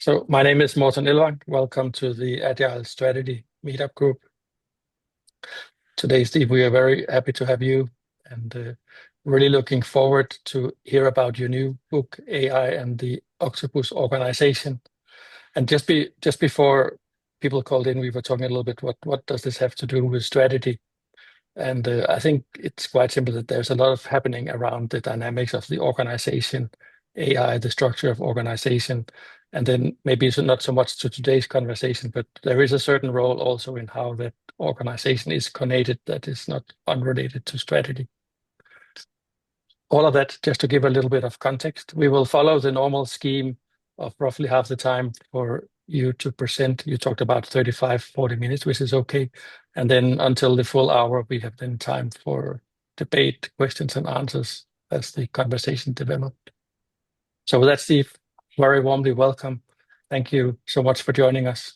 So my name is Morten Elvang. Welcome to the Agile Strategy Meetup group. Today, Steve, we are very happy to have you and really looking forward to hear about your new book, AI and the Octopus Organization. And just before people called in, we were talking a little bit, what does this have to do with strategy? And I think it's quite simple that there's a lot of happening around the dynamics of the organization, AI, the structure of organization, and then maybe it's not so much to today's conversation, but there is a certain role also in how that organization is connected that is not unrelated to strategy. All of that just to give a little bit of context. We will follow the normal scheme of roughly half the time for you to present. You talked about 35, 40 minutes, which is okay. And then until the full hour, we have then time for debate, questions and answers as the conversation developed. So with that, Steve, very warmly welcome. Thank you so much for joining us.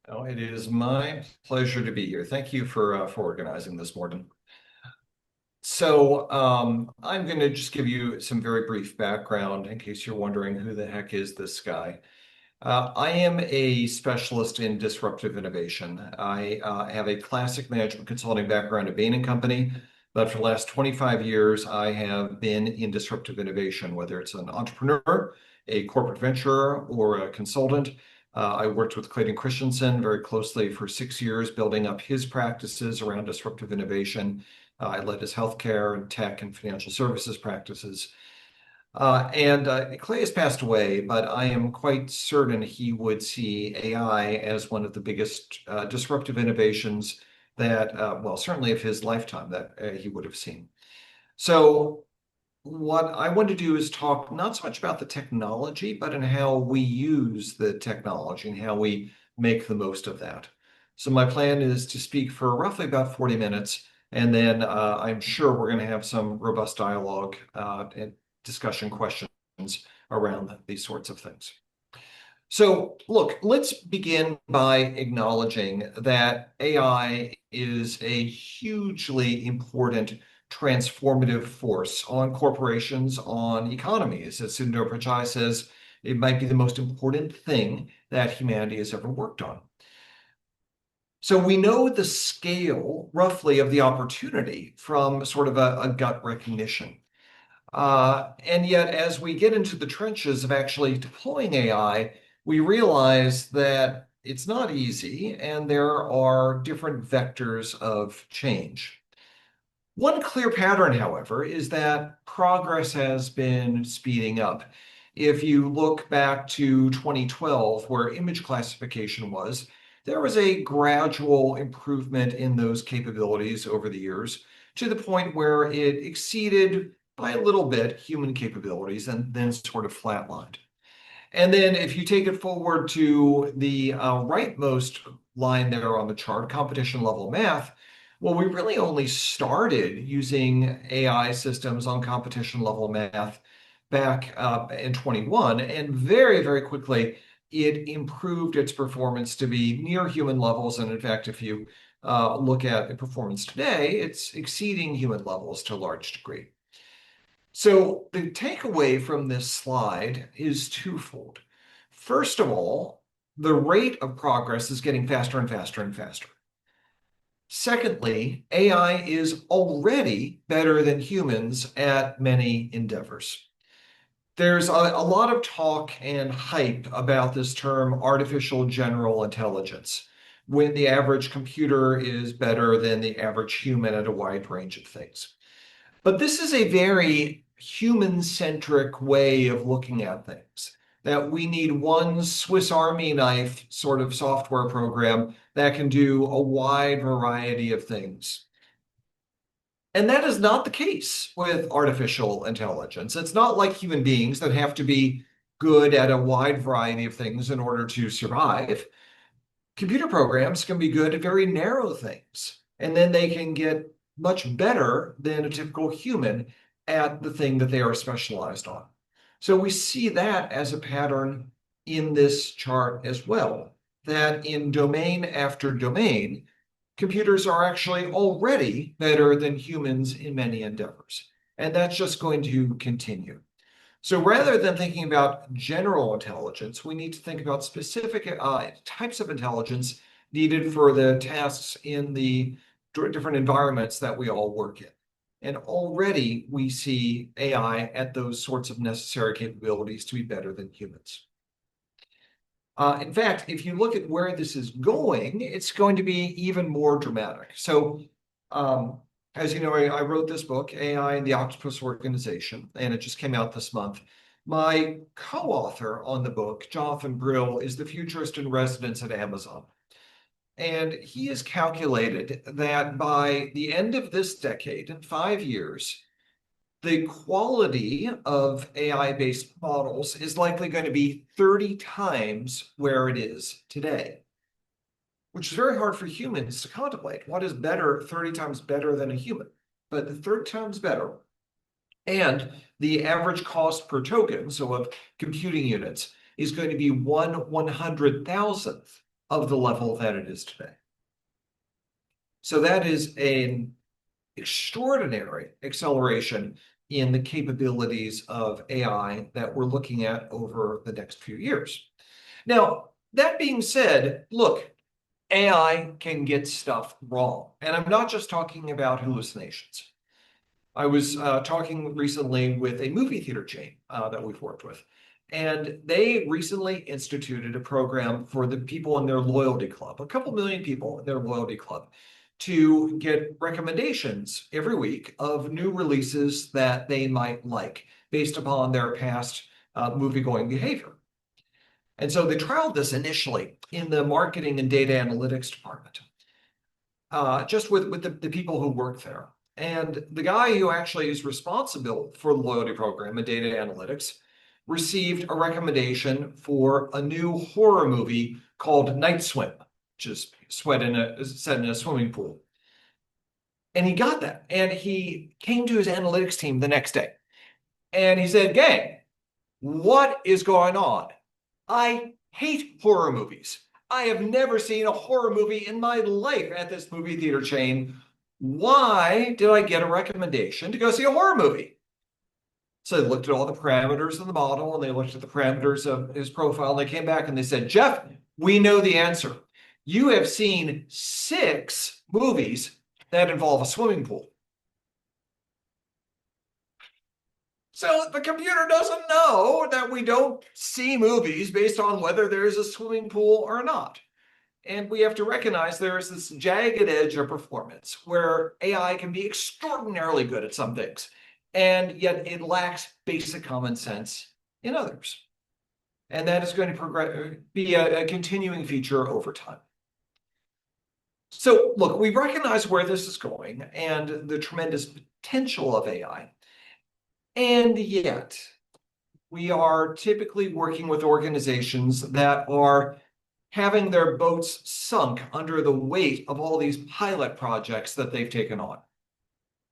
Oh, it is my pleasure to be here. Thank you for organizing this, Morten. So I'm going to just give you some very brief background in case you're wondering who the heck is this guy. I am a specialist in disruptive innovation. I have a classic management consulting background at Bain & Company, but for the last 25 years, I have been in disruptive innovation, whether it's an entrepreneur, a corporate venturer, or a consultant. I worked with Clayton Christensen very closely for 6 years, building up his practices around disruptive innovation. I led his healthcare and tech and financial services practices. Clay has passed away, but I am quite certain he would see AI as one of the biggest disruptive innovations that, well, certainly of his lifetime that he would have seen. So what I want to do is talk not so much about the technology, but in how we use the technology and how we make the most of that. So my plan is to speak for roughly about 40 minutes, and then I'm sure we're going to have some robust dialogue and discussion questions around these sorts of things. So look, let's begin by acknowledging that AI is a hugely important transformative force on corporations, on economies. As Sundar Pichai says, it might be the most important thing that humanity has ever worked on. So we know the scale, roughly, of the opportunity from sort of a gut recognition. And yet, as we get into the trenches of actually deploying AI, we realize that it's not easy and there are different vectors of change. One clear pattern, however, is that progress has been speeding up. If you look back to 2012, where image classification was, there was a gradual improvement in those capabilities over the years to the point where it exceeded by a little bit human capabilities and then sort of flatlined. And then if you take it forward to the rightmost line there on the chart, competition level math, well, we really only started using AI systems on competition level math back in 21, and very, very quickly, it improved its performance to be near human levels. And in fact, if you look at the performance today, it's exceeding human levels to a large degree. So the takeaway from this slide is twofold. First of all, the rate of progress is getting faster and faster and faster. Secondly, AI is already better than humans at many endeavors. There's a lot of talk and hype about this term artificial general intelligence, when the average computer is better than the average human at a wide range of things. But this is a very human-centric way of looking at things, that we need one Swiss Army knife sort of software program that can do a wide variety of things. And that is not the case with artificial intelligence. It's not like human beings that have to be good at a wide variety of things in order to survive. Computer programs can be good at very narrow things, and then they can get much better than a typical human at the thing that they are specialized on. So we see that as a pattern in this chart as well, that in domain after domain, computers are actually already better than humans in many endeavors. And that's just going to continue. So rather than thinking about general intelligence, we need to think about specific types of intelligence needed for the tasks in the different environments that we all work in. And already we see AI at those sorts of necessary capabilities to be better than humans. In fact, if you look at where this is going, it's going to be even more dramatic. So, as you know, I wrote this book, AI and the Octopus Organization, and it just came out this month. My co-author on the book, Jonathan Brill, is the futurist in residence at Amazon. And he has calculated that by the end of this decade, in 5 years, the quality of AI-based models is likely going to be 30 times where it is today, which is very hard for humans to contemplate. What is better, 30 times better than a human? But the 30 times better. And the average cost per token, so of computing units, is going to be 1/100,000th of the level that it is today. So that is an extraordinary acceleration in the capabilities of AI that we're looking at over the next few years. Now, that being said, look, AI can get stuff wrong. And I'm not just talking about hallucinations. I was talking recently with a movie theater chain that we've worked with. And they recently instituted a program for the people in their loyalty club, a couple million people in their loyalty club, to get recommendations every week of new releases that they might like based upon their past movie-going behavior. And so they trialed this initially in the marketing and data analytics department, just with the people who work there. And the guy who actually is responsible for the loyalty program and data analytics received a recommendation for a new horror movie called Night Swim, which is set in a swimming pool. And he got that. And he came to his analytics team the next day. And he said, gang, what is going on? I hate horror movies. I have never seen a horror movie in my life at this movie theater chain. Why did I get a recommendation to go see a horror movie? So they looked at all the parameters of the model and they looked at the parameters of his profile. And they came back and they said, Jeff, we know the answer. You have seen 6 movies that involve a swimming pool. So the computer doesn't know that we don't see movies based on whether there's a swimming pool or not. And we have to recognize there is this jagged edge of performance where AI can be extraordinarily good at some things, and yet it lacks basic common sense in others. And that is going to be a continuing feature over time. So look, we recognize where this is going and the tremendous potential of AI. And yet, we are typically working with organizations that are having their boats sunk under the weight of all these pilot projects that they've taken on.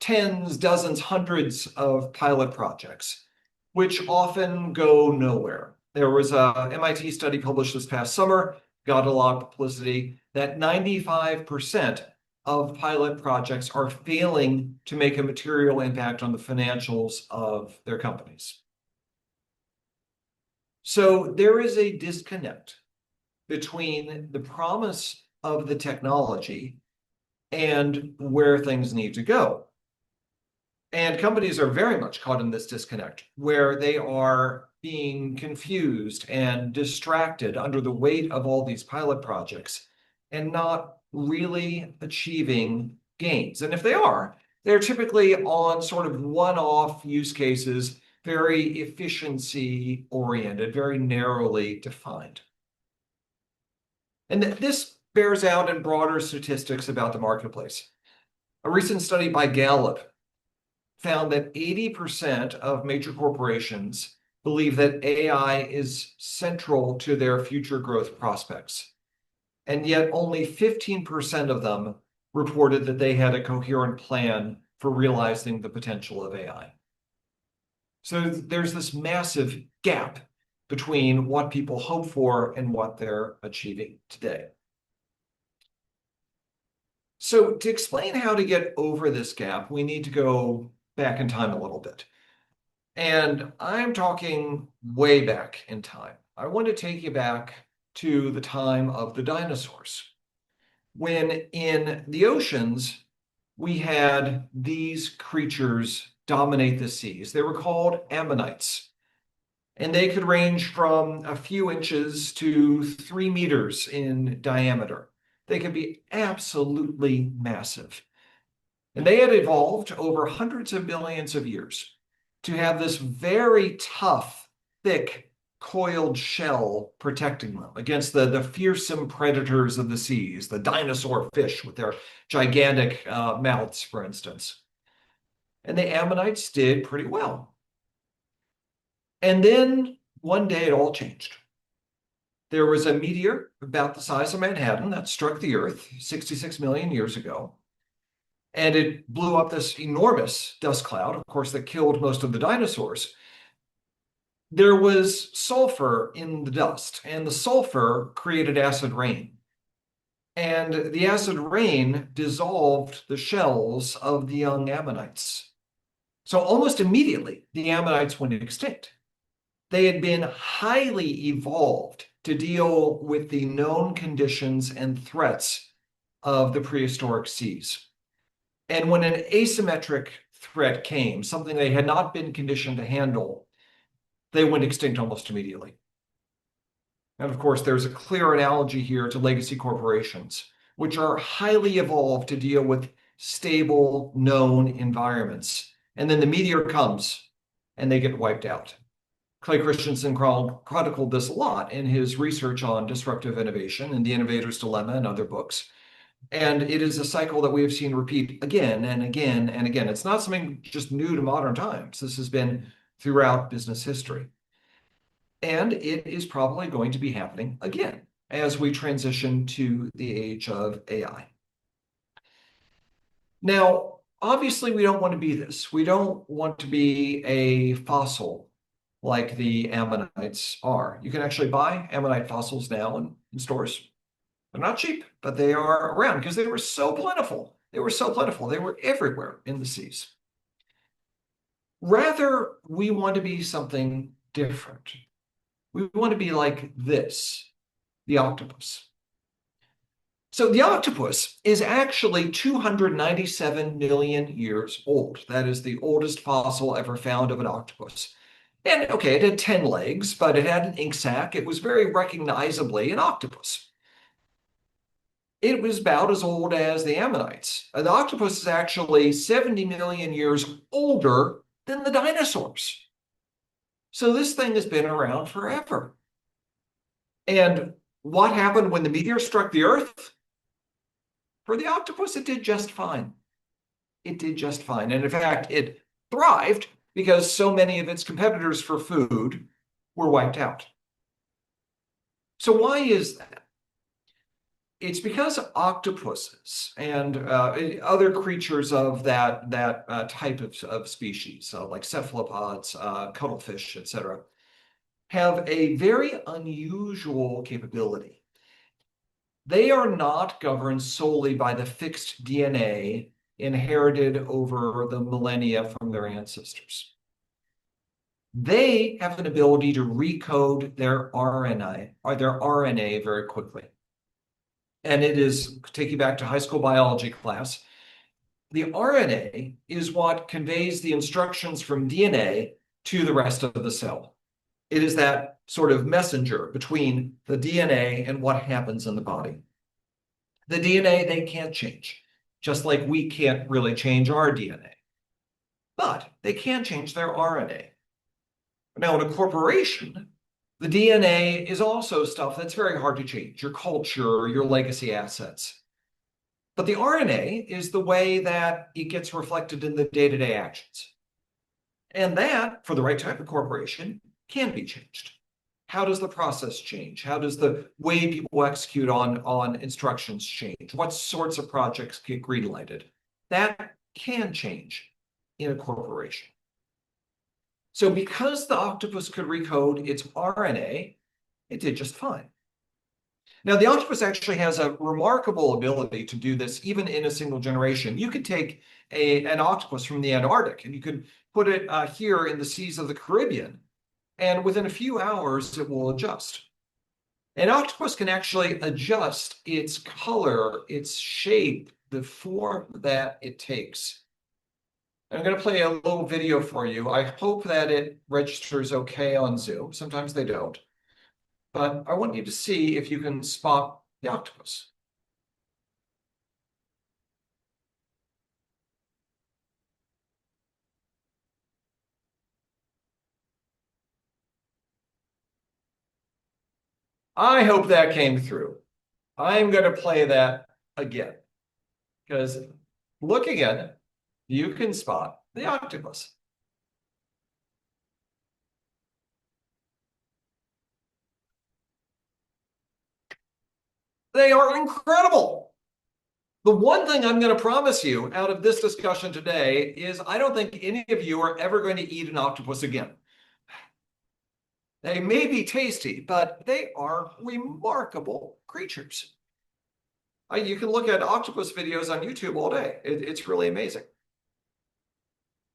Tens, dozens, hundreds of pilot projects, which often go nowhere. There was a MIT study published this past summer, got a lot of publicity, that 95% of pilot projects are failing to make a material impact on the financials of their companies. So there is a disconnect between the promise of the technology and where things need to go. And companies are very much caught in this disconnect where they are being confused and distracted under the weight of all these pilot projects and not really achieving gains. And if they are, they're typically on sort of one-off use cases, very efficiency oriented, very narrowly defined. And this bears out in broader statistics about the marketplace. A recent study by Gallup found that 80% of major corporations believe that AI is central to their future growth prospects. And yet only 15% of them reported that they had a coherent plan for realizing the potential of AI. So there's this massive gap between what people hope for and what they're achieving today. So to explain how to get over this gap, we need to go back in time a little bit. And I'm talking way back in time. I want to take you back to the time of the dinosaurs, when in the oceans, we had these creatures dominate the seas. They were called ammonites, and they could range from a few inches to 3 meters in diameter. They could be absolutely massive. And they had evolved over hundreds of millions of years to have this very tough, thick, coiled shell protecting them against the fearsome predators of the seas, the dinosaur fish with their gigantic mouths, for instance. And the ammonites did pretty well. And then one day it all changed. There was a meteor about the size of Manhattan that struck the Earth 66 million years ago. And it blew up this enormous dust cloud, of course, that killed most of the dinosaurs. There was sulfur in the dust, and the sulfur created acid rain. And the acid rain dissolved the shells of the young ammonites. So almost immediately, the ammonites went extinct. They had been highly evolved to deal with the known conditions and threats of the prehistoric seas. And when an asymmetric threat came, something they had not been conditioned to handle, they went extinct almost immediately. And of course, there's a clear analogy here to legacy corporations, which are highly evolved to deal with stable, known environments. And then the meteor comes and they get wiped out. Clay Christensen chronicled this a lot in his research on disruptive innovation and the innovator's dilemma and other books. And it is a cycle that we have seen repeat again and again and again. It's not something just new to modern times. This has been throughout business history. And it is probably going to be happening again as we transition to the age of AI. Now, obviously, we don't want to be this. We don't want to be a fossil like the ammonites are. You can actually buy ammonite fossils now in stores. They're not cheap, but they are around because they were so plentiful. They were so plentiful. They were everywhere in the seas. Rather, we want to be something different. We want to be like this, the octopus. So the octopus is actually 297 million years old. That is the oldest fossil ever found of an octopus. And okay, it had 10 legs, but it had an ink sac. It was very recognizably an octopus. It was about as old as the ammonites. The octopus is actually 70 million years older than the dinosaurs. So this thing has been around forever. And what happened when the meteor struck the Earth? For the octopus, it did just fine. It did just fine. And in fact, it thrived because so many of its competitors for food were wiped out. So why is that? It's because octopuses and other creatures of that type of species, like cephalopods, cuttlefish, etc., have a very unusual capability. They are not governed solely by the fixed DNA inherited over the millennia from their ancestors. They have an ability to recode their RNA very quickly. And it is, take you back to high school biology class, the RNA is what conveys the instructions from DNA to the rest of the cell. It is that sort of messenger between the DNA and what happens in the body. The DNA they can't change, just like we can't really change our DNA. But they can change their RNA. Now, in a corporation, the DNA is also stuff that's very hard to change, your culture, your legacy assets. But the RNA is the way that it gets reflected in the day-to-day actions. And that, for the right type of corporation, can be changed. How does the process change? How does the way people execute on instructions change? What sorts of projects get green-lighted? That can change in a corporation. So because the octopus could recode its RNA, it did just fine. Now, the octopus actually has a remarkable ability to do this even in a single generation. You could take an octopus from the Antarctic and you could put it here in the seas of the Caribbean, and within a few hours, it will adjust. An octopus can actually adjust its color, its shape, the form that it takes. I'm going to play a little video for you. I hope that it registers okay on Zoom. Sometimes they don't. But I want you to see if you can spot the octopus. I hope that came through. I'm going to play that again because look again, you can spot the octopus. They are incredible. The one thing I'm going to promise you out of this discussion today is I don't think any of you are ever going to eat an octopus again. They may be tasty, but they are remarkable creatures. You can look at octopus videos on YouTube all day. It's really amazing.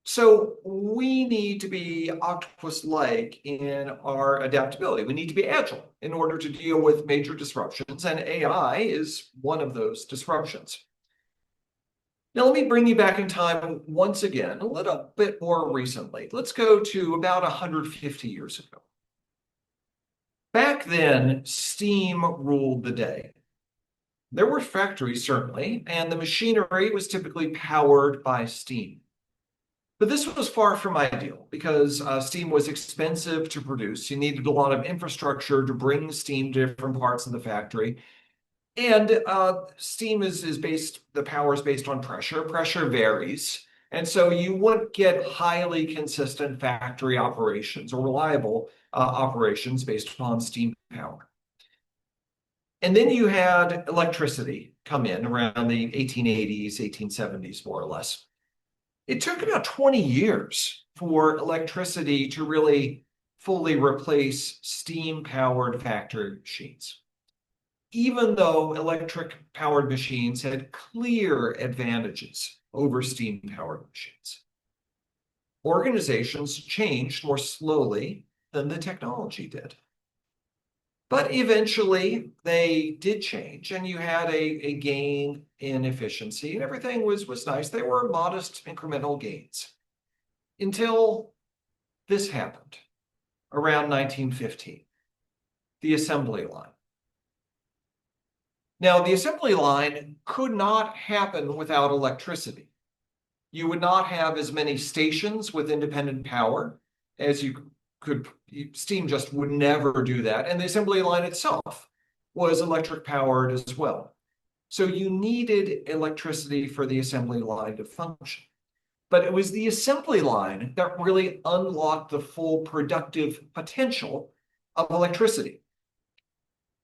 So we need to be octopus-like in our adaptability. We need to be agile in order to deal with major disruptions, and AI is one of those disruptions. Now, let me bring you back in time once again, a little bit more recently. Let's go to about 150 years ago. Back then, steam ruled the day. There were factories, certainly, and the machinery was typically powered by steam. But this was far from ideal because steam was expensive to produce. You needed a lot of infrastructure to bring steam to different parts of the factory. And steam is based, the power is based on pressure. Pressure varies. And so you wouldn't get highly consistent factory operations or reliable operations based upon steam power. And then you had electricity come in around the 1880s, 1870s, more or less. It took about 20 years for electricity to really fully replace steam-powered factory machines. Even though electric-powered machines had clear advantages over steam-powered machines. Organizations changed more slowly than the technology did. But eventually they did change, and you had a gain in efficiency, and everything was nice. They were modest incremental gains until this happened around 1915, the assembly line. Now, the assembly line could not happen without electricity. You would not have as many stations with independent power as you could. Steam just would never do that. And the assembly line itself was electric powered as well. So you needed electricity for the assembly line to function. But it was the assembly line that really unlocked the full productive potential of electricity.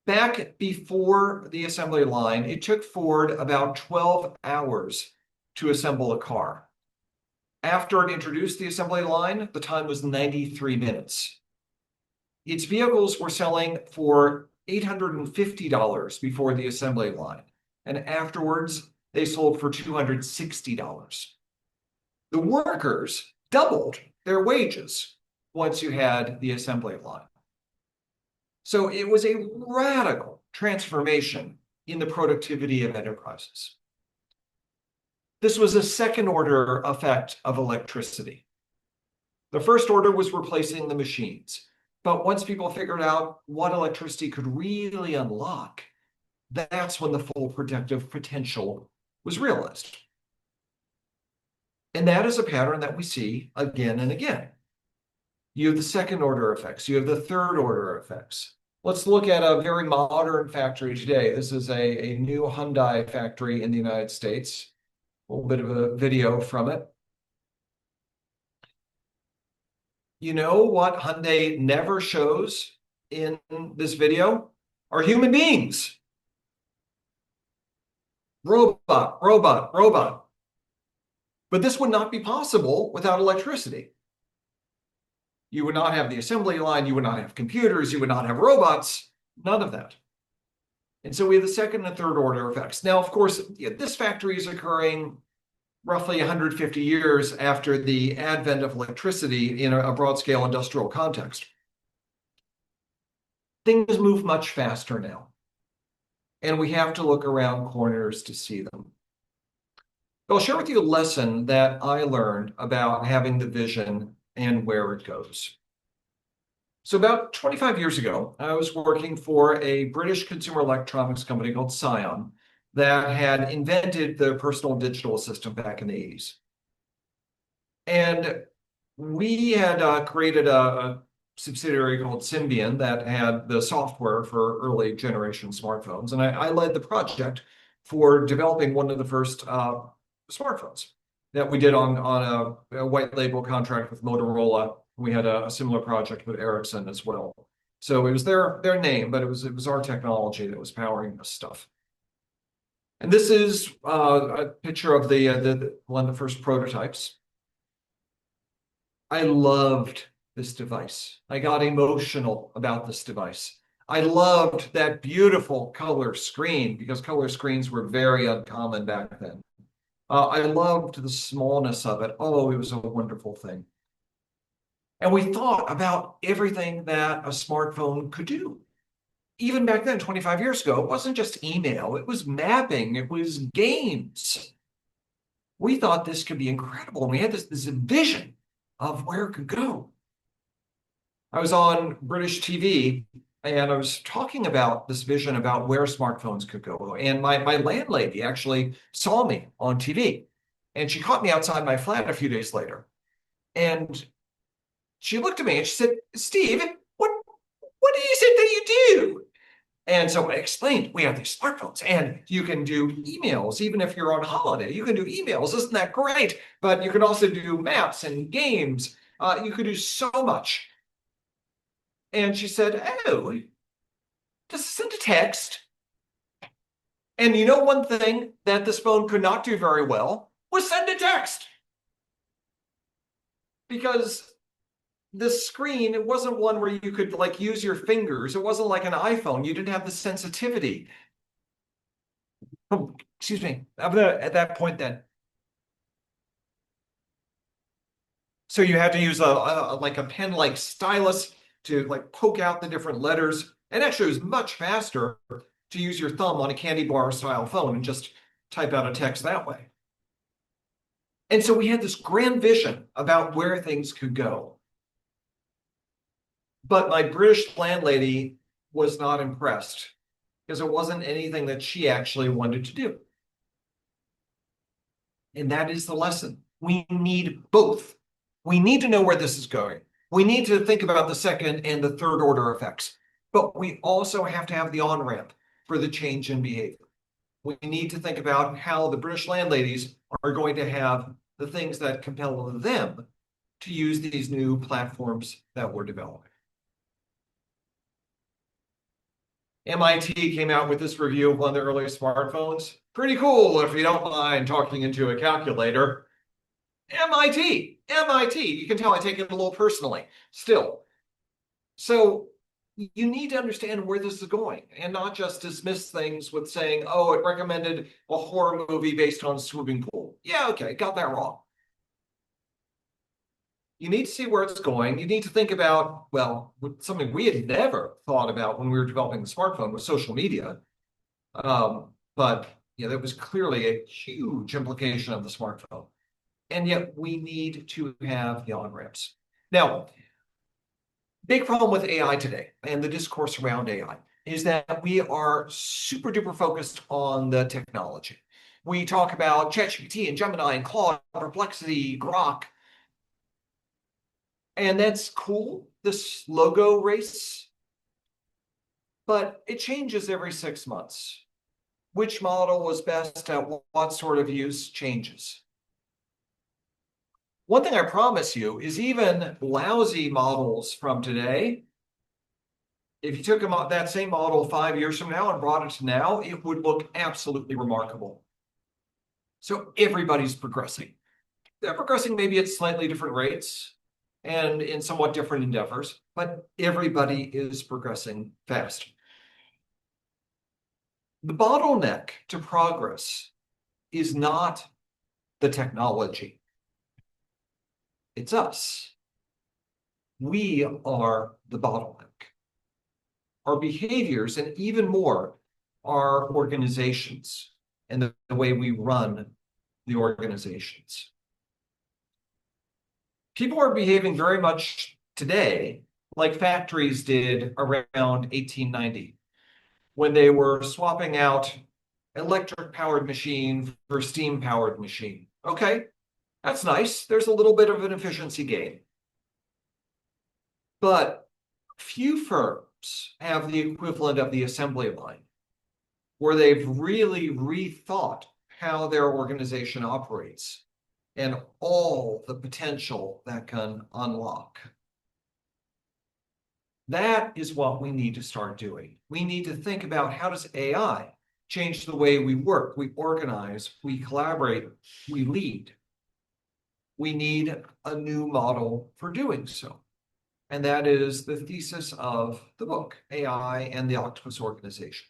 Back before the assembly line, it took Ford about 12 hours to assemble a car. After it introduced the assembly line, the time was 93 minutes. Its vehicles were selling for $850 before the assembly line, and afterwards they sold for $260. The workers doubled their wages once you had the assembly line. So it was a radical transformation in the productivity of enterprises. This was a second order effect of electricity. The first order was replacing the machines. But once people figured out what electricity could really unlock, that's when the full productive potential was realized. And that is a pattern that we see again and again. You have the second order effects. You have the third order effects. Let's look at a very modern factory today. This is a new Hyundai factory in the United States. A little bit of a video from it. You know what Hyundai never shows in this video? Are human beings. Robot, robot, robot. But this would not be possible without electricity. You would not have the assembly line, you would not have computers, you would not have robots, none of that. And so we have the second and third order effects. Now, of course, this factory is occurring roughly 150 years after the advent of electricity in a broad-scale industrial context. Things move much faster now, and we have to look around corners to see them. I'll share with you a lesson that I learned about having the vision and where it goes. So about 25 years ago, I was working for a British consumer electronics company called Scion that had invented the personal digital assistant back in the 80s. And we had created a subsidiary called Symbian that had the software for early generation smartphones. And I led the project for developing one of the first smartphones that we did on a white label contract with Motorola. We had a similar project with Ericsson as well. So it was their name, but it was our technology that was powering this stuff. And this is a picture of one of the first prototypes. I loved this device. I got emotional about this device. I loved that beautiful color screen because color screens were very uncommon back then. I loved the smallness of it. Oh, it was a wonderful thing. And we thought about everything that a smartphone could do. Even back then, 25 years ago, it wasn't just email, it was mapping, it was games. We thought this could be incredible. And we had this vision of where it could go. I was on British TV and I was talking about this vision about where smartphones could go. And my landlady actually saw me on TV and she caught me outside my flat a few days later. And she looked at me and she said, Steve, what is it that you do? And so I explained, we have these smartphones and you can do emails, even if you're on holiday, you can do emails. Isn't that great? But you can also do maps and games. You could do so much. And she said, oh, just send a text. And you know one thing that this phone could not do very well was send a text. Because this screen, it wasn't one where you could like use your fingers. It wasn't like an iPhone. You didn't have the sensitivity. Oh, excuse me. I'm gonna at that point then. So you had to use like a pen-like stylus to like poke out the different letters. And actually, it was much faster to use your thumb on a candy bar style phone and just type out a text that way. And so we had this grand vision about where things could go. But my British landlady was not impressed because it wasn't anything that she actually wanted to do. And that is the lesson. We need both. We need to know where this is going. We need to think about the second and the third order effects, but we also have to have the on-ramp for the change in behavior. We need to think about how the British landladies are going to have the things that compel them to use these new platforms that we're developing. MIT came out with this review of one of the earliest smartphones. Pretty cool if you don't mind talking into a calculator. MIT, you can tell I take it a little personally still. So you need to understand where this is going and not just dismiss things with saying, oh, it recommended a horror movie based on a swimming pool. Yeah, okay, got that wrong. You need to see where it's going. You need to think about, well, something we had never thought about when we were developing the smartphone was social media. But that was clearly a huge implication of the smartphone. And yet we need to have the on-ramps. Now, big problem with AI today and the discourse around AI is that we are super duper focused on the technology. We talk about ChatGPT and Gemini and Claude, Perplexity, Grok. And that's cool, this logo race, but it changes every 6 months. Which model was best at what sort of use changes. One thing I promise you is even lousy models from today, if you took that same model 5 years from now and brought it to now, it would look absolutely remarkable. So everybody's progressing. They're progressing maybe at slightly different rates and in somewhat different endeavors, but everybody is progressing fast. The bottleneck to progress is not the technology. It's us. We are the bottleneck. Our behaviors, and even more, our organizations and the way we run the organizations. People are behaving very much today like factories did around 1890, when they were swapping out electric-powered machine for steam-powered machine. Okay, that's nice. There's a little bit of an efficiency gain. But few firms have the equivalent of the assembly line, where they've really rethought how their organization operates and all the potential that can unlock. That is what we need to start doing. We need to think about, how does AI change the way we work, we organize, we collaborate, we lead? We need a new model for doing so. And that is the thesis of the book, AI and the Octopus Organization.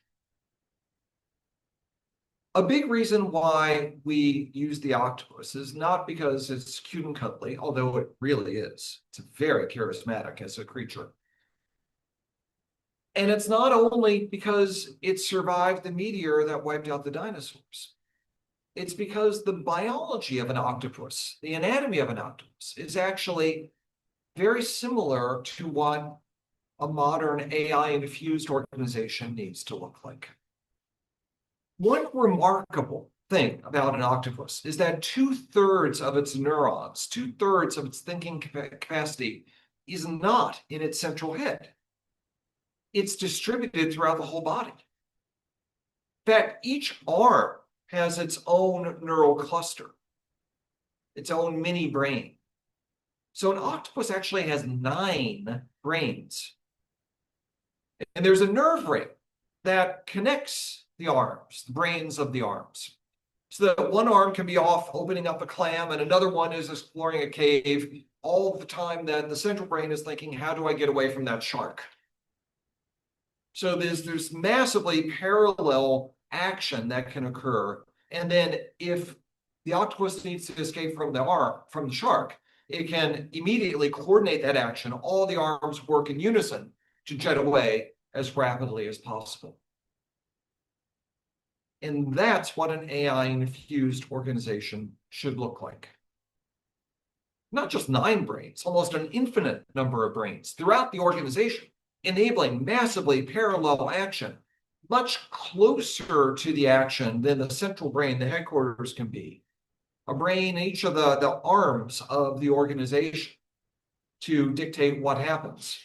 A big reason why we use the octopus is not because it's cute and cuddly, although it really is. It's very charismatic as a creature. And it's not only because it survived the meteor that wiped out the dinosaurs. It's because the biology of an octopus, the anatomy of an octopus, is actually very similar to what a modern AI-infused organization needs to look like. One remarkable thing about an octopus is that 2/3 of its neurons, 2/3 of its thinking capacity, is not in its central head. It's distributed throughout the whole body. In fact, each arm has its own neural cluster, its own mini brain. So an octopus actually has 9 brains. And there's a nerve ring that connects the arms, the brains of the arms, so that one arm can be off opening up a clam and another one is exploring a cave, all the time that the central brain is thinking, how do I get away from that shark? So there's massively parallel action that can occur. And then if the octopus needs to escape from the shark, it can immediately coordinate that action. All the arms work in unison to jet away as rapidly as possible. And that's what an AI-infused organization should look like. Not just 9 brains, almost an infinite number of brains throughout the organization, enabling massively parallel action, much closer to the action than the central brain, the headquarters, can be. A brain in each of the arms of the organization to dictate what happens.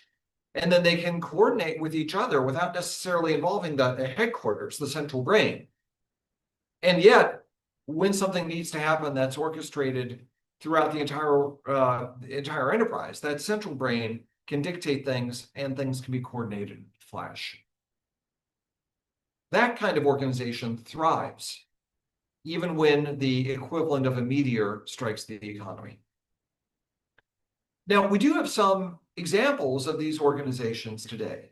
And then they can coordinate with each other without necessarily involving the headquarters, the central brain. And yet, when something needs to happen that's orchestrated throughout the entire enterprise, that central brain can dictate things, and things can be coordinated in a flash. That kind of organization thrives, even when the equivalent of a meteor strikes the economy. Now, we do have some examples of these organizations today.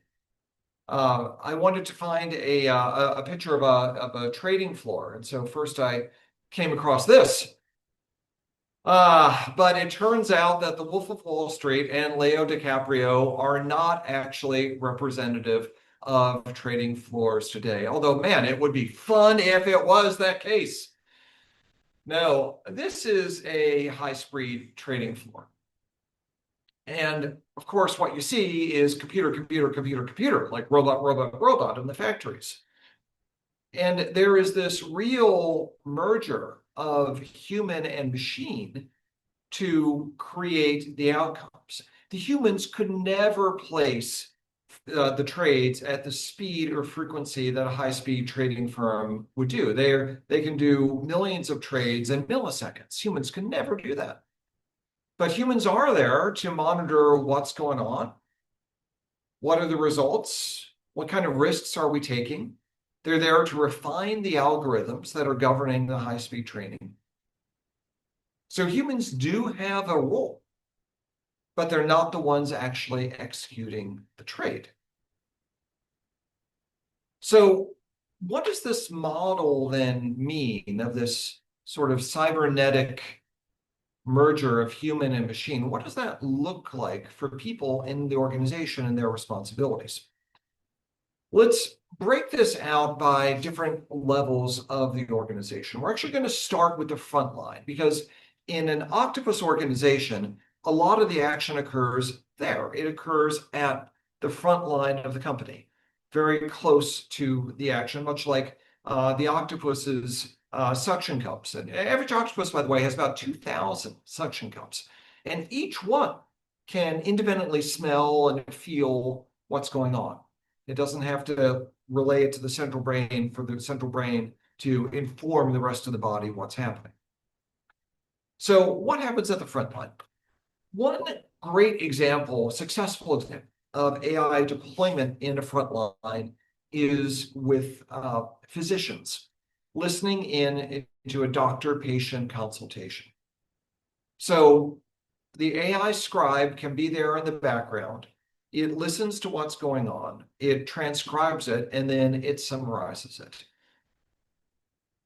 I wanted to find a picture of a trading floor, and so first I came across this. But it turns out that the Wolf of Wall Street and Leo DiCaprio are not actually representative of trading floors today. Although, man, it would be fun if it was that case. No, this is a high-speed trading floor. And of course, what you see is computer, computer, computer, computer, like robot, robot, robot in the factories. And there is this real merger of human and machine to create the outcomes. The humans could never place the trades at the speed or frequency that a high-speed trading firm would do. They can do millions of trades in milliseconds. Humans can never do that. But humans are there to monitor what's going on. What are the results? What kind of risks are we taking? They're there to refine the algorithms that are governing the high-speed trading. So humans do have a role, but they're not the ones actually executing the trade. So what does this model then mean of this sort of cybernetic merger of human and machine, what does that look like for people in the organization and their responsibilities? Let's break this out by different levels of the organization. We're actually going to start with the front line because in an Octopus organization, a lot of the action occurs there. It occurs at the front line of the company, very close to the action, much like the octopus's suction cups. And average octopus, by the way, has about 2,000 suction cups. And each one can independently smell and feel what's going on. It doesn't have to relay it to the central brain for the central brain to inform the rest of the body what's happening. So what happens at the front line? One great example, successful example of AI deployment in a front line is with physicians listening in to a doctor-patient consultation. So the AI scribe can be there in the background. It listens to what's going on, it transcribes it, and then it summarizes it.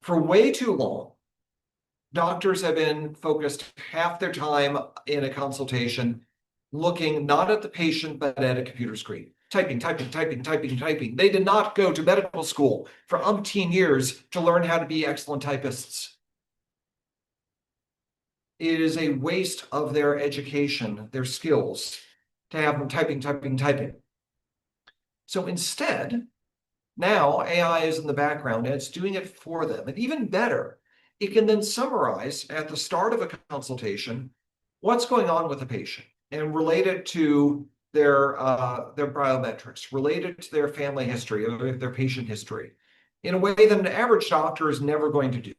For way too long, doctors have been focused half their time in a consultation looking not at the patient, but at a computer screen. Typing, typing, typing, typing, typing. They did not go to medical school for umpteen years to learn how to be excellent typists. It is a waste of their education, their skills, to have them typing, typing, typing. So instead, now AI is in the background and it's doing it for them. And even better, it can then summarize at the start of a consultation what's going on with the patient and relate it to their biometrics, related to their family history or their patient history in a way that an average doctor is never going to do.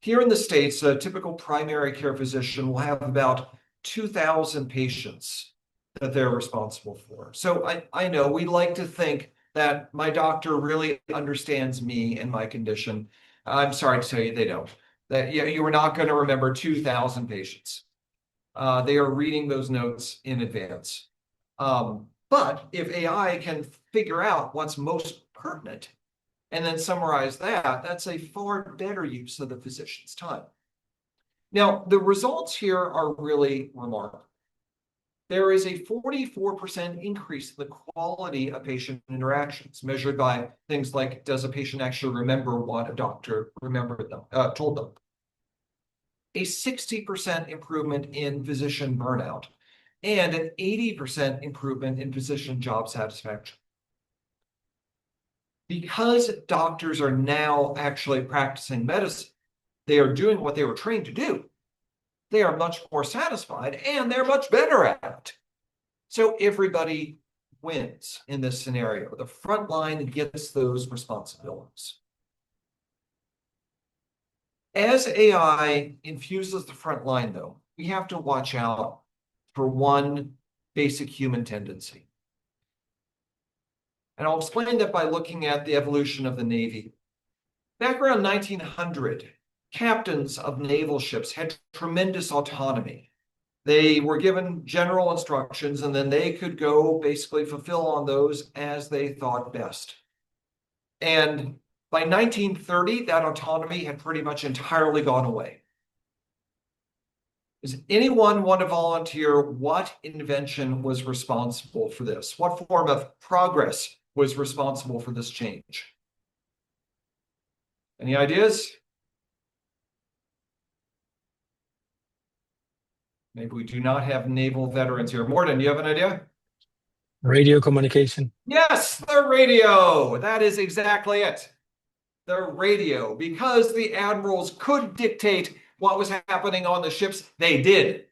Here in the States, a typical primary care physician will have about 2,000 patients that they're responsible for. So I know we like to think that my doctor really understands me and my condition. I'm sorry to tell you they don't. That you are not going to remember 2,000 patients. They are reading those notes in advance. But if AI can figure out what's most pertinent and then summarize that, that's a far better use of the physician's time. Now, the results here are really remarkable. There is a 44% increase in the quality of patient interactions measured by things like, does a patient actually remember what a doctor told them? A 60% improvement in physician burnout and an 80% improvement in physician job satisfaction. Because doctors are now actually practicing medicine, they are doing what they were trained to do. They are much more satisfied and they're much better at it. So everybody wins in this scenario. The front line gets those responsibilities. As AI infuses the front line, though, we have to watch out for one basic human tendency. And I'll explain that by looking at the evolution of the Navy. Back around 1900, captains of naval ships had tremendous autonomy. They were given general instructions, and then they could go basically fulfill on those as they thought best. And by 1930, that autonomy had pretty much entirely gone away. Does anyone want to volunteer what invention was responsible for this? What form of progress was responsible for this change? Any ideas? Maybe we do not have naval veterans here. Morton, do you have an idea? Radio communication. Yes, the radio. That is exactly it. The radio. Because the admirals could dictate what was happening on the ships, they did.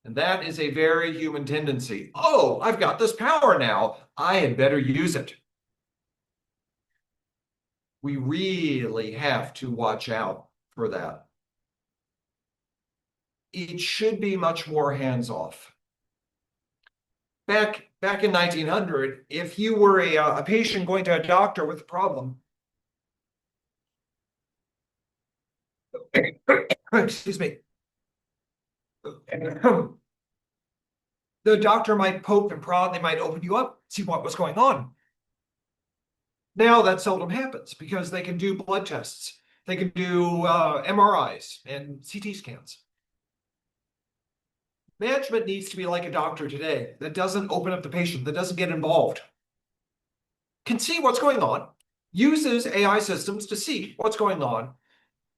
And that is a very human tendency. Oh, I've got this power now. I had better use it. We really have to watch out for that. It should be much more hands-off. Back in 1900, if you were a patient going to a doctor with a problem, excuse me, the doctor might poke and prod, they might open you up, see what was going on. Now that seldom happens because they can do blood tests. They can do MRIs and CT scans. Management needs to be like a doctor today that doesn't open up the patient, that doesn't get involved, can see what's going on, uses AI systems to see what's going on,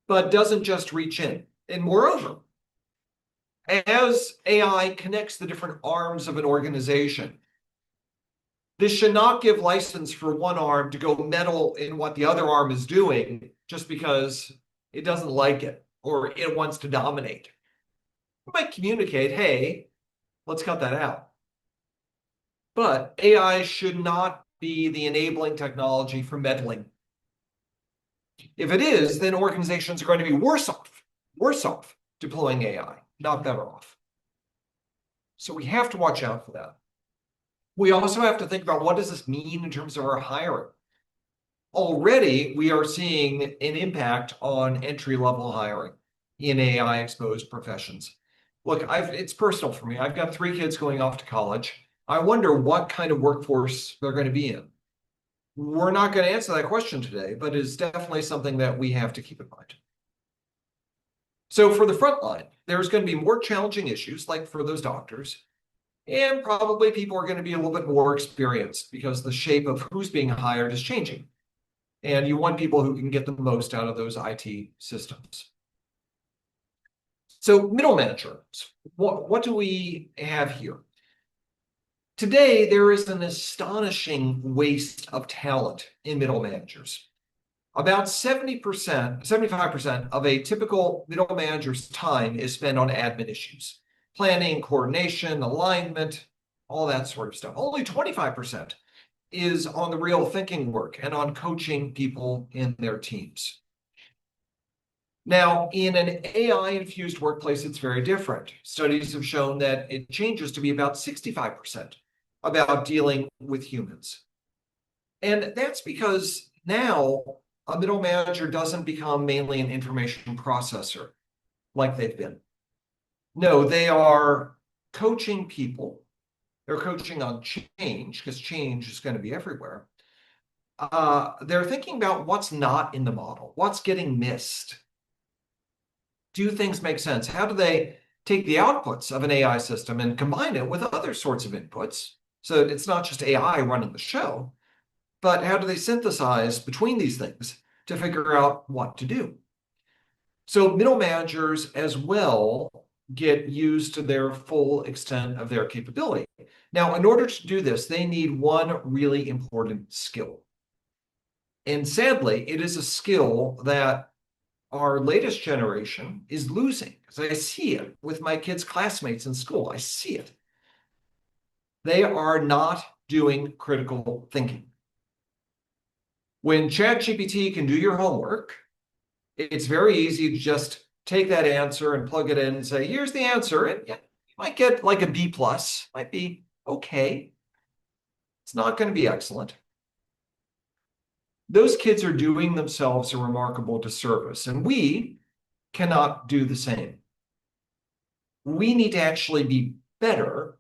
but doesn't just reach in. And moreover, as AI connects the different arms of an organization, this should not give license for one arm to go meddle in what the other arm is doing just because it doesn't like it or it wants to dominate. It might communicate, hey, let's cut that out. But AI should not be the enabling technology for meddling. If it is, then organizations are going to be worse off deploying AI, not better off. So we have to watch out for that. We also have to think about what does this mean in terms of our hiring. Already, we are seeing an impact on entry-level hiring in AI-exposed professions. Look, it's personal for me. I've got 3 kids going off to college. I wonder what kind of workforce they're going to be in. We're not going to answer that question today, but it's definitely something that we have to keep in mind. So for the front line, there's going to be more challenging issues, like for those doctors, and probably people are going to be a little bit more experienced because the shape of who's being hired is changing. And you want people who can get the most out of those IT systems. So middle managers, what do we have here? Today, there is an astonishing waste of talent in middle managers. About 70%, 75% of a typical middle manager's time is spent on admin issues, planning, coordination, alignment, all that sort of stuff. Only 25% is on the real thinking work and on coaching people in their teams. Now, in an AI-infused workplace, it's very different. Studies have shown that it changes to be about 65% about dealing with humans. And that's because now a middle manager doesn't become mainly an information processor like they've been. No, they are coaching people. They're coaching on change because change is going to be everywhere. They're thinking about what's not in the model, what's getting missed. Do things make sense? How do they take the outputs of an AI system and combine it with other sorts of inputs? So it's not just AI running the show, but how do they synthesize between these things to figure out what to do? So middle managers as well get used to their full extent of their capability. Now, in order to do this, they need one really important skill. And sadly, it is a skill that our latest generation is losing. Because I see it with my kids' classmates in school. I see it. They are not doing critical thinking. When ChatGPT can do your homework, it's very easy to just take that answer and plug it in and say, here's the answer. And yeah, you might get like a B plus, might be okay. It's not going to be excellent. Those kids are doing themselves a remarkable disservice, and we cannot do the same. We need to actually be better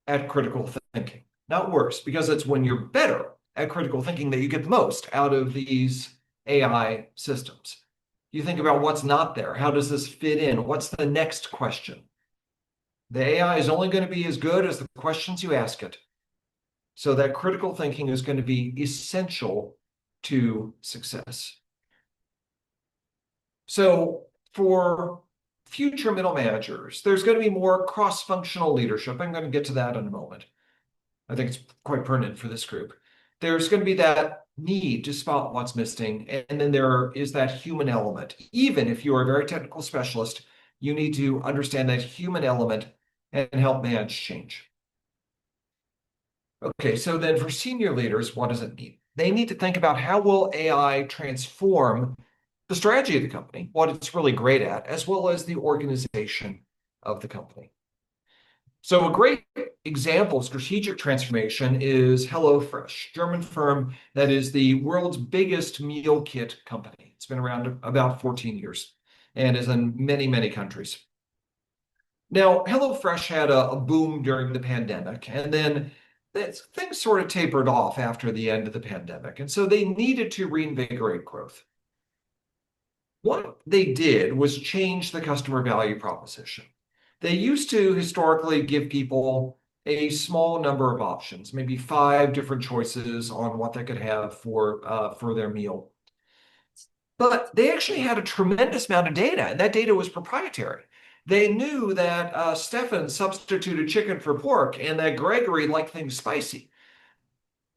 at critical thinking, not worse, because it's when you're better at critical thinking that you get the most out of these AI systems. You think about what's not there. How does this fit in? What's the next question? The AI is only going to be as good as the questions you ask it. So that critical thinking is going to be essential to success. So for future middle managers, there's going to be more cross-functional leadership. I'm going to get to that in a moment. I think it's quite pertinent for this group. There's going to be that need to spot what's missing, and then there is that human element. Even if you are a very technical specialist, you need to understand that human element and help manage change. Okay, so then for senior leaders, what does it mean? They need to think about how will AI transform the strategy of the company, what it's really great at, as well as the organization of the company. So a great example of strategic transformation is HelloFresh, German firm that is the world's biggest meal kit company. It's been around about 14 years and is in many, many countries. Now, HelloFresh had a boom during the pandemic, and then things sort of tapered off after the end of the pandemic. And so they needed to reinvigorate growth. What they did was change the customer value proposition. They used to historically give people a small number of options, maybe 5 different choices on what they could have for their meal. But they actually had a tremendous amount of data, and that data was proprietary. They knew that Stefan substituted chicken for pork and that Gregory liked things spicy.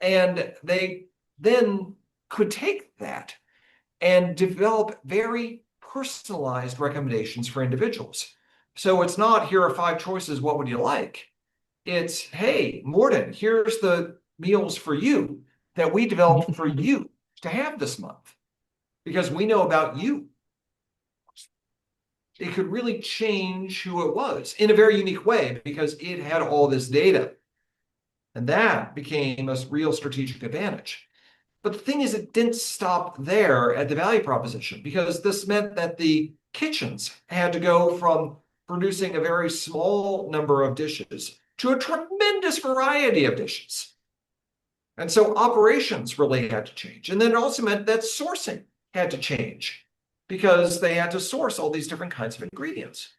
And they then could take that and develop very personalized recommendations for individuals. So it's not, here are 5 choices, what would you like? It's, hey, Morden, here's the meals for you that we developed for you to have this month because we know about you. It could really change who it was in a very unique way because it had all this data. And that became a real strategic advantage. But the thing is, it didn't stop there at the value proposition because this meant that the kitchens had to go from producing a very small number of dishes to a tremendous variety of dishes. And so operations really had to change. And then it also meant that sourcing had to change because they had to source all these different kinds of ingredients.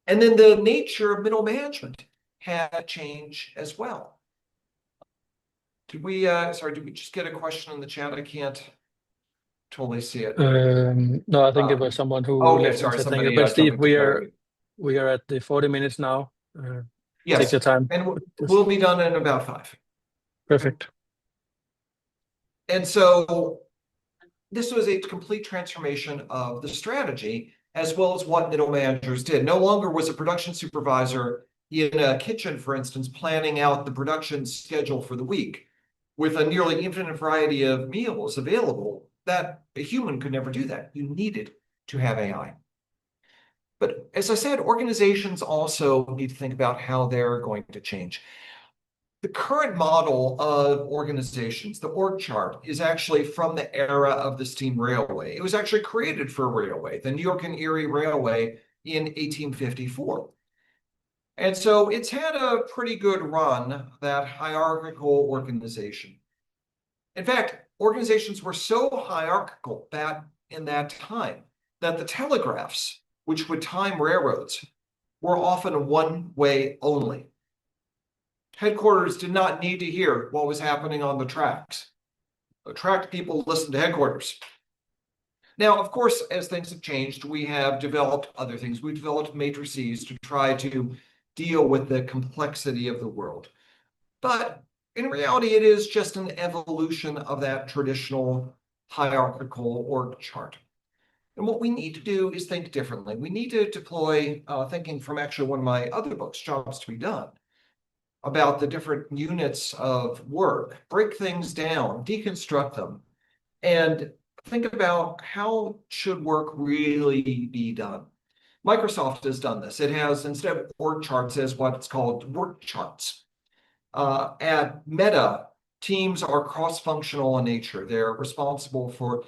And then the nature of middle management had to change as well. Did we just get a question in the chat? I can't totally see it. No, I think it Uh, was someone who okay, left sorry, us. I think, somebody but Steve, jumping to we clarity. are at the 40 minutes now. Take your Yes, time and with this. we'll be done in about 5. Perfect. And so this was a complete transformation of the strategy as well as what middle managers did. No longer was a production supervisor in a kitchen, for instance, planning out the production schedule for the week with a nearly infinite variety of meals available. That a human could never do that. You needed to have AI. But as I said, organizations also need to think about how they're going to change. The current model of organizations, the org chart, is actually from the era of the steam railway. It was actually created for a railway, the New York and Erie Railway in 1854. And so it's had a pretty good run, that hierarchical organization. In fact, organizations were so hierarchical that in that time that the telegraphs, which would time railroads, were often one way only. Headquarters did not need to hear what was happening on the tracks. The track people listened to headquarters. Now, of course, as things have changed, we have developed other things. We've developed matrices to try to deal with the complexity of the world. But in reality, it is just an evolution of that traditional hierarchical org chart. And what we need to do is think differently. We need to deploy thinking from actually one of my other books, Jobs to be Done, about the different units of work, break things down, deconstruct them, and think about how should work really be done. Microsoft has done this. It has, instead of org charts, has what's called work charts. At Meta, teams are cross-functional in nature. They're responsible for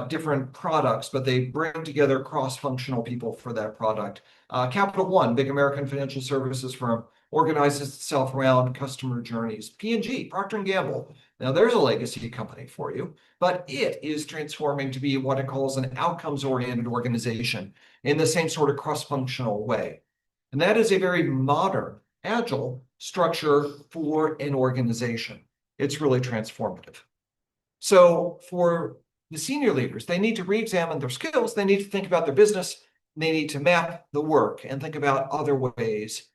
different products, but they bring together cross-functional people for that product. Capital One, big American financial services firm, organizes itself around customer journeys. P&G, Procter & Gamble. Now, there's a legacy company for you, but it is transforming to be what it calls an outcomes-oriented organization in the same sort of cross-functional way. And that is a very modern, agile structure for an organization. It's really transformative. So for the senior leaders, they need to re-examine their skills. They need to think about their business. They need to map the work and think about other ways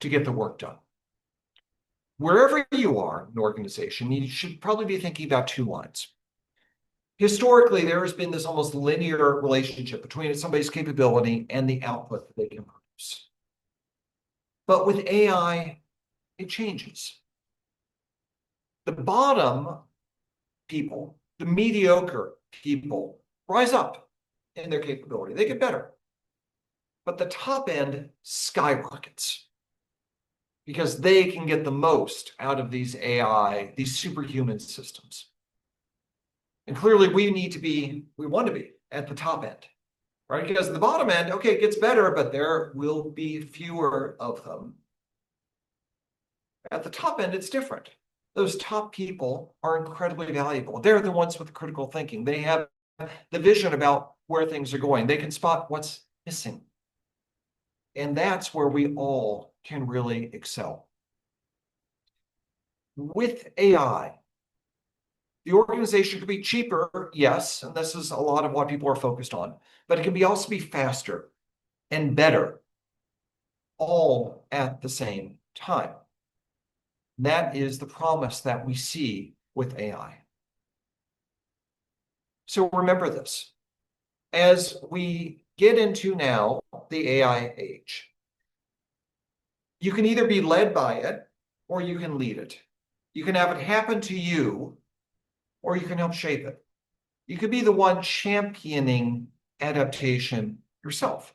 to get the work done. Wherever you are in an organization, you should probably be thinking about 2 lines. Historically, there has been this almost linear relationship between somebody's capability and the output that they can produce. But with AI, it changes. The bottom people, the mediocre people, rise up in their capability. They get better. But the top end skyrockets because they can get the most out of these AI, these superhuman systems. And clearly we want to be at the top end, right? Because the bottom end, okay, it gets better, but there will be fewer of them. At the top end, it's different. Those top people are incredibly valuable. They're the ones with critical thinking. They have the vision about where things are going. They can spot what's missing. And that's where we all can really excel. With AI, the organization could be cheaper, yes, and this is a lot of what people are focused on, but it can also be faster and better, all at the same time. That is the promise that we see with AI. So remember this. As we get into now the AI age, you can either be led by it or you can lead it. You can have it happen to you or you can help shape it. You could be the one championing adaptation yourself.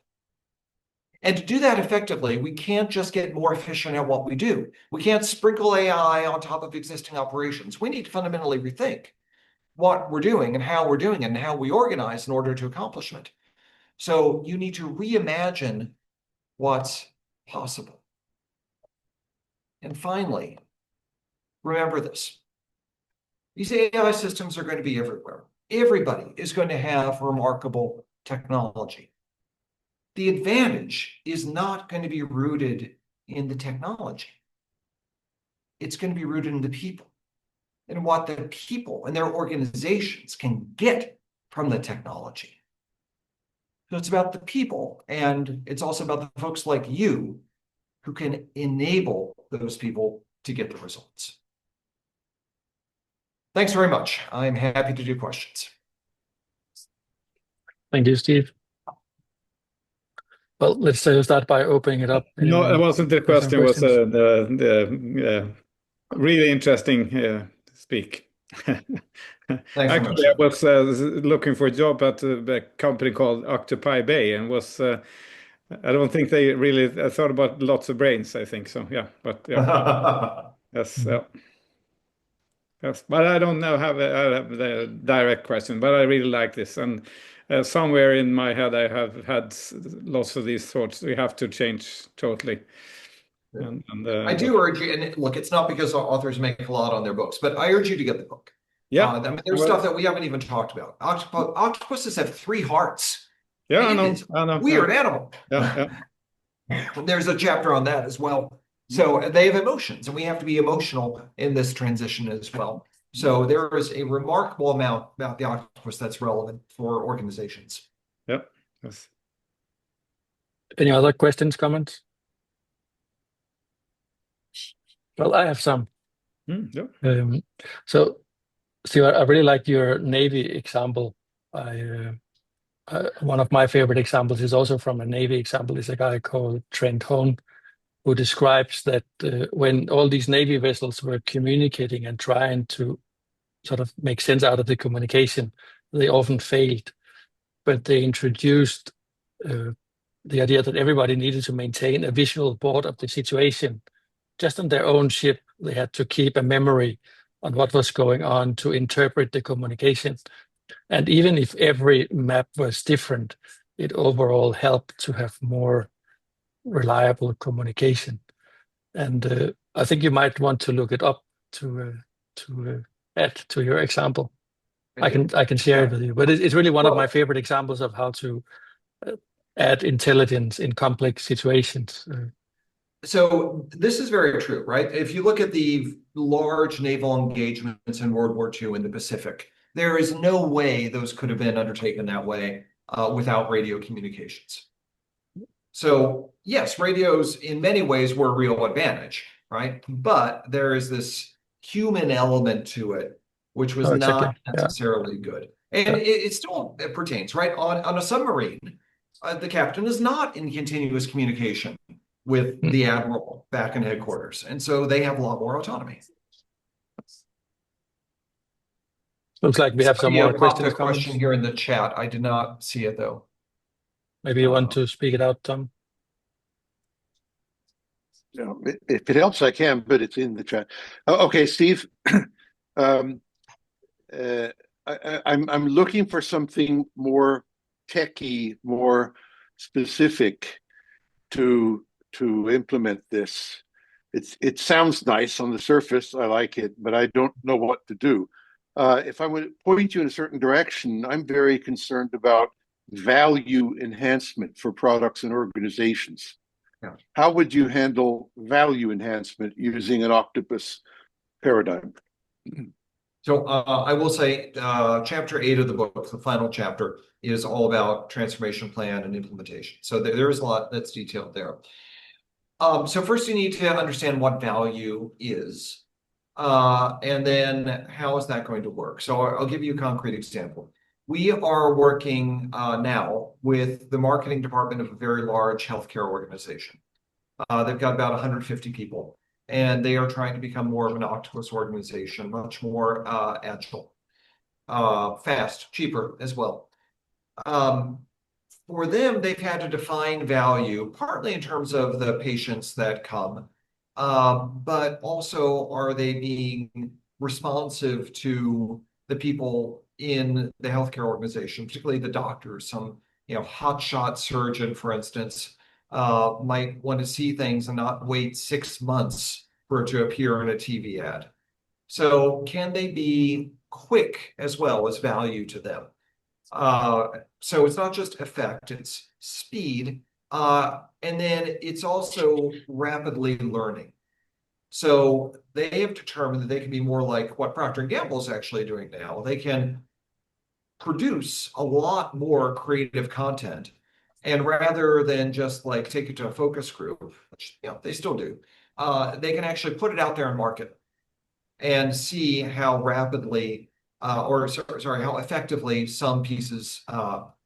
And to do that effectively, we can't just get more efficient at what we do. We can't sprinkle AI on top of existing operations. We need to fundamentally rethink what we're doing and how we're doing it and how we organize in order to accomplish it. So you need to reimagine what's possible. And finally, remember this. These AI systems are going to be everywhere. Everybody is going to have remarkable technology. The advantage is not going to be rooted in the technology. It's going to be rooted in the people and what the people and their organizations can get from the technology. So it's about the people, and it's also about the folks like you who can enable those people to get the results. Thanks very much. I'm happy to do questions. Thank you, Steve. Well, let's start by opening it up. No, it wasn't the with some question. Was questions? the really interesting speak. Thanks very much. Actually, I was looking for a job at a company called Octopi Bay, and was I don't think they really I thought about lots of brains. I think so. Yeah, but yeah, yes, yeah. Yes, but I don't know how I have the direct question, but I really like this. And somewhere in my head, I have had lots of these thoughts. We have to change totally. And I do urge you, and look, it's not because authors make a lot on their books, but I urge you to get the book. Yeah. I mean, there's stuff that we haven't even talked about. Octopuses have 3 hearts. Yeah, It's I know. weird animal. Yeah. There's a chapter on that as well. So they have emotions, and we have to be emotional in this transition as well. So there is a remarkable amount about the octopus that's relevant for organizations. Yep. Yes. Any other questions, comments? Well, I have some. Yep. So, Steve, I really like your Navy example. One of my favorite examples is also from a Navy example. Is a guy called Trent Hone, who describes that when all these Navy vessels were communicating and trying to sort of make sense out of the communication, they often failed. But they introduced the idea that everybody needed to maintain a visual board of the situation. Just on their own ship, they had to keep a memory on what was going on to interpret the communication. And even if every map was different, it overall helped to have more reliable communication. And I think you might want to look it up to add to your example. I can share it with you, but it's really one of my favorite examples of how to add intelligence in complex situations. So this is very true, right? If you look at the large naval engagements in World War II in the Pacific, there is no way those could have been undertaken that way without radio communications. So yes, radios in many ways were a real advantage, right? But there is this human element to it, which was not necessarily good. And it still pertains, right? On a submarine, the captain is not in continuous communication with the admiral back in headquarters. And so they have a lot more autonomy. Looks like we have some more questions. A question here in the chat. I did not see it though. Maybe you want to speak it out, Tom? No, if it helps, I can, but it's in the chat. Okay, Steve. I'm looking for something more techy, more specific to implement this. It sounds nice on the surface. I like it, but I don't know what to do. if I would point you in a certain direction, I'm very concerned about value enhancement for products and organizations. Yeah. How would you handle value enhancement using an octopus paradigm? So I will say chapter 8 of the book, the final chapter, is all about transformation plan and implementation. So there is a lot that's detailed there. So first you need to understand what value is, and then how is that going to work? So I'll give you a concrete example. We are working now with the marketing department of a very large healthcare organization. They've got about 150 people, and they are trying to become more of an Octopus organization, much more agile, fast, cheaper as well. For them, they've had to define value, partly in terms of the patients that come, but also are they being responsive to the people in the healthcare organization, particularly the doctors. Some, hotshot surgeon, for instance, might want to see things and not wait 6 months for it to appear in a TV ad. So can they be quick as well as value to them? So it's not just effect, it's speed. And then it's also rapidly learning. So they have determined that they can be more like what Procter & Gamble is actually doing now. They can produce a lot more creative content. And rather than just like take it to a focus group, which they still do, they can actually put it out there and market and see how rapidly how effectively some pieces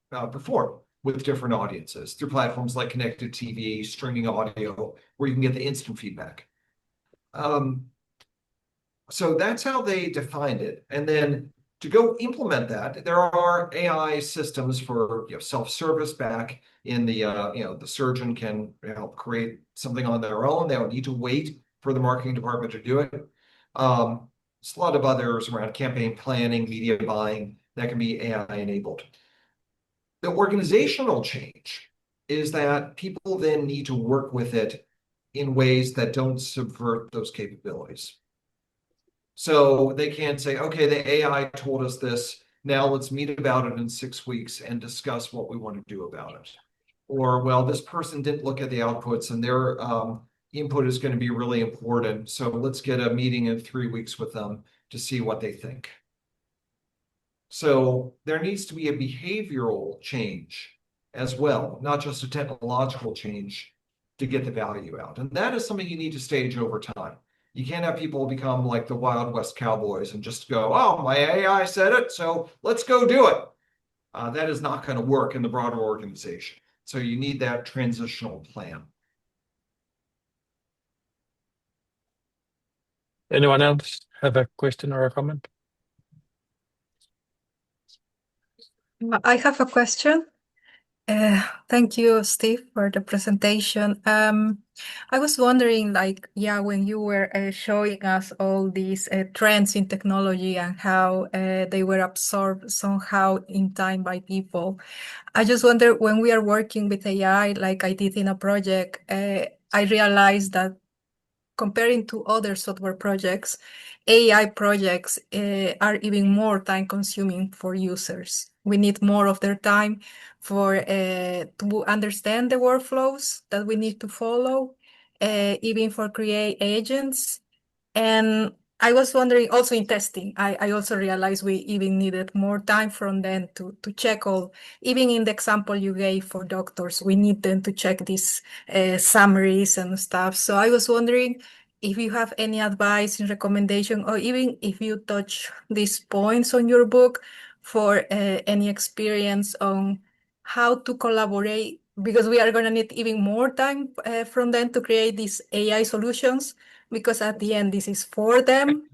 perform with different audiences through platforms like connected TV, streaming audio, where you can get the instant feedback. So that's how they defined it. And then to go implement that, there are AI systems for self-service back in the the surgeon can help create something on their own. They don't need to wait for the marketing department to do it. There's a lot of others around campaign planning, media buying that can be AI enabled. The organizational change is that people then need to work with it in ways that don't subvert those capabilities. So they can't say, okay, the AI told us this, now let's meet about it in 6 weeks and discuss what we want to do about it. Or, well, this person didn't look at the outputs and their input is going to be really important. So let's get a meeting in 3 weeks with them to see what they think. So there needs to be a behavioral change as well, not just a technological change to get the value out. And that is something you need to stage over time. You can't have people become like the Wild West cowboys and just go, oh, my AI said it, so let's go do it. That is not going to work in the broader organization. So you need that transitional plan. Anyone else have a question or a comment? I have a question. Thank you, Steve, for the presentation. I was wondering, when you were showing us all these trends in technology and how they were absorbed somehow in time by people, I just wonder, when we are working with AI, like I did in a project, I realized that comparing to other software projects, AI projects are even more time consuming for users. We need more of their time to understand the workflows that we need to follow, even for create agents. And I was wondering also in testing, I also realized we even needed more time from them to check all, even in the example you gave for doctors, we need them to check these summaries and stuff. So I was wondering if you have any advice and recommendation, or even if you touch these points on your book for any experience on how to collaborate, because we are going to need even more time from them to create these AI solutions, because at the end, this is for them.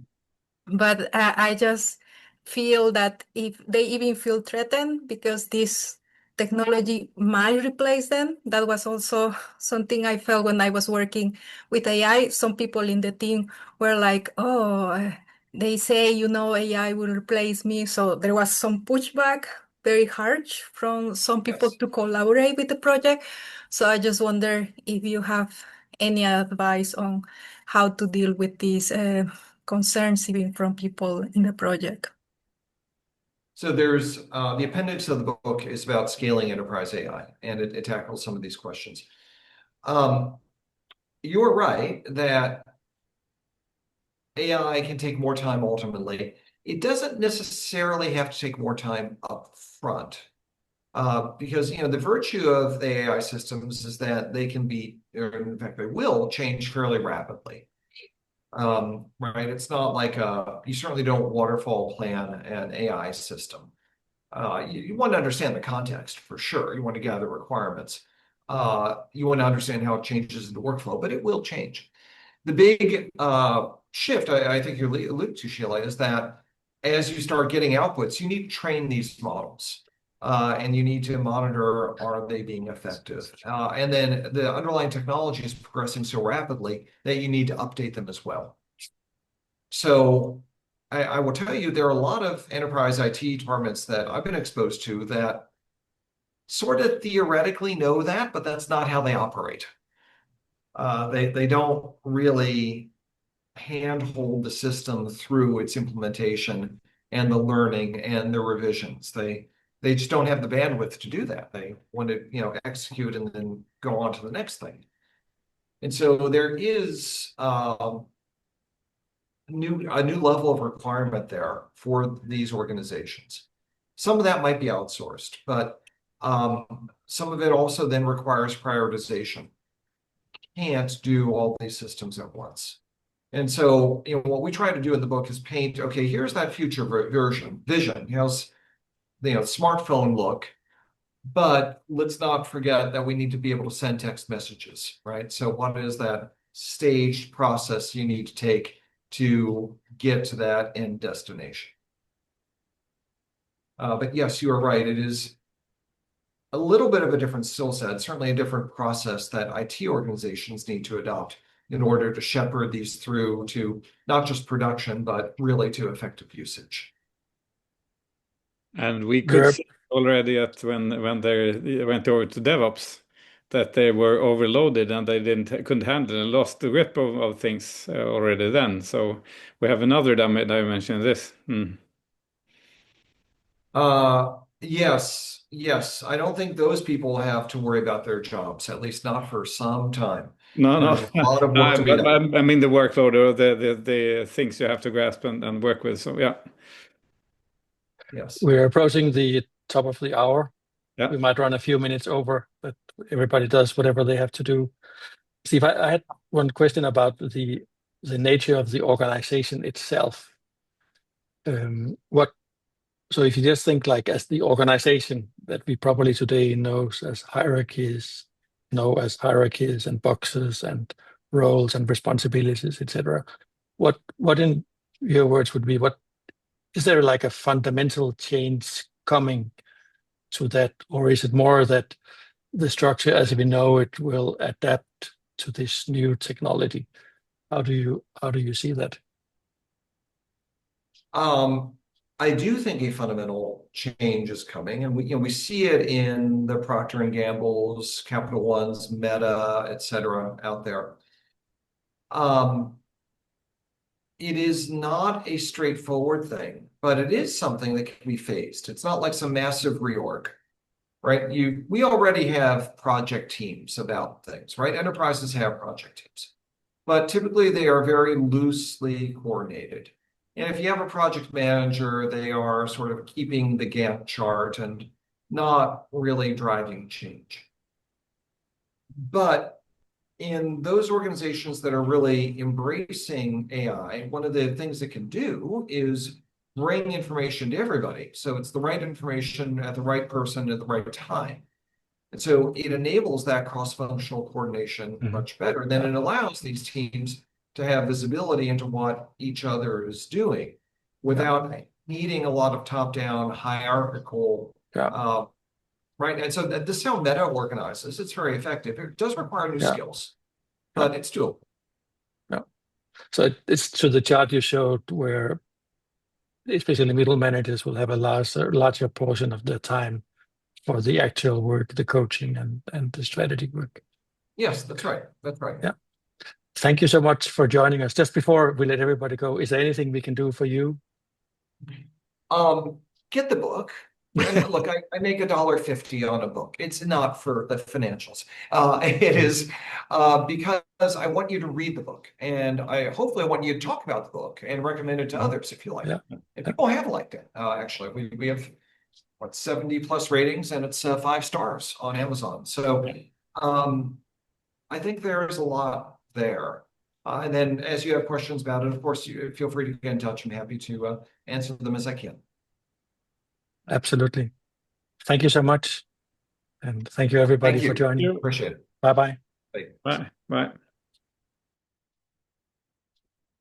But I just feel that if they even feel threatened because this technology might replace them, that was also something I felt when I was working with AI. Some people in the team were like, oh, they say, AI will replace me. So there was some pushback, very harsh from some people to collaborate with the project. So I just wonder if you have any advice on how to deal with these concerns even from people in the project. So there's the appendix of the book is about scaling enterprise AI, and it tackles some of these questions. You're right that AI can take more time ultimately. It doesn't necessarily have to take more time up front. Because the virtue of the AI systems is that they can be, or in fact, they will change fairly rapidly. Right? It's not like you certainly don't waterfall plan an AI system. You want to understand the context for sure. You want to gather requirements. You want to understand how it changes in the workflow, but it will change. The big shift I think you alluded to, Sheila, is that as you start getting outputs, you need to train these models. And you need to monitor, are they being effective? And then the underlying technology is progressing so rapidly that you need to update them as well. So I will tell you, there are a lot of enterprise IT departments that I've been exposed to that sort of theoretically know that, but that's not how they operate. They don't really handhold the system through its implementation and the learning and the revisions. They just don't have the bandwidth to do that. They want to, execute and then go on to the next thing. And so there is a new level of requirement there for these organizations. Some of that might be outsourced, but some of it also then requires prioritization. Can't do all these systems at once. And so, what we try to do in the book is paint, okay, here's that future vision. How's the smartphone look? But let's not forget that we need to be able to send text messages, right? So what is that staged process you need to take to get to that end destination? But yes, you are right. It is a little bit of a different skill set, certainly a different process that IT organizations need to adopt in order to shepherd these through to not just production, but really to effective usage. And we could see already when they went over to DevOps that they were overloaded and they couldn't handle and lost the grip of things already then. So we have another dimension of this. Yes. I don't think those people have to worry about their jobs, at least not for some time. No. There's a lot of work to be done. I mean the workload or the things you have to grasp and work with. So yeah. Yes. We're approaching the top of the hour. Yeah. We might run a few minutes over, but everybody does whatever they have to do. Steve, I had one question about the nature of the organization itself. So if you just think like as the organization that we probably today knows as hierarchies and boxes and roles and responsibilities, etc. What in your words would be, what is there like a fundamental change coming to that, or is it more that the structure as we know it will adapt to this new technology? How do you see that? I do think a fundamental change is coming, and we see it in the Procter and Gamble's, Capital One's, Meta, et cetera, out there. It is not a straightforward thing, but it is something that can be faced. It's not like some massive reorg, right? We already have project teams about things, right? Enterprises have project teams, but typically they are very loosely coordinated. And if you have a project manager, they are sort of keeping the Gantt chart and not really driving change. But in those organizations that are really embracing AI, one of the things it can do is bring information to everybody. So it's the right information at the right person at the right time. And so it enables that cross-functional coordination much better. And then it allows these teams to have visibility into what each other is doing without needing a lot of top-down hierarchical, right? And so this is how Meta organizes. It's very effective. It does require new skills, but it's doable. Yeah. So it's to the chart you showed where especially middle managers will have a larger portion of their time for the actual work, the coaching and the strategy work. Yes, that's right. That's right. Yeah. Thank you so much for joining us. Just before we let everybody go, is there anything we can do for you? get the book. And look, I make $1.50 on a book. It's not for the financials. It is because I want you to read the book, and hopefully I want you to talk about the book and recommend it to others if you like it. And people have liked it. Actually, we have 70 plus ratings, and it's 5 stars on Amazon. So I think there is a lot there. And then as you have questions about it, of course, you feel free to get in touch. I'm happy to answer them as I can. Absolutely. Thank you so much. And thank you everybody for joining. Appreciate it. Bye-bye. Bye. Bye. Bye.